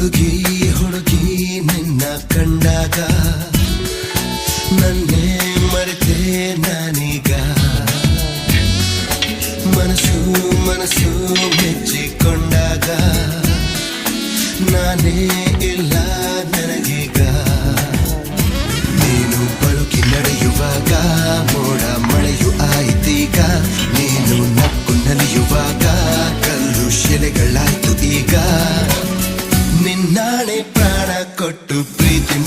ಹುಡುಗಿ ಹುಡುಗಿ ನಿನ್ನ ಕಂಡಾಗ ನನ್ನೇ ಮರೆತೆ ನಾನೀಗ ಮನಸ್ಸು ಮನಸ್ಸು ಮೆಚ್ಚಿಕೊಂಡಾಗ ನಾನೇ ಇಲ್ಲ ನನಗೀಗ ನೀನು ಬಳುಕಿ ನಡೆಯುವಾಗ ಮೋಡ ಮಳೆಯು ಆಯ್ತೀಗ ನೀನು ನಕ್ಕು ನಲಿಯುವಾಗ ಕಲ್ಲು ಶಿಲೆಗಳಾಯ್ತು ಈಗ ನಿನ್ನಾಣೆ ಪ್ರಾಣ ಕೊಟ್ಟು ಪ್ರೀತಿ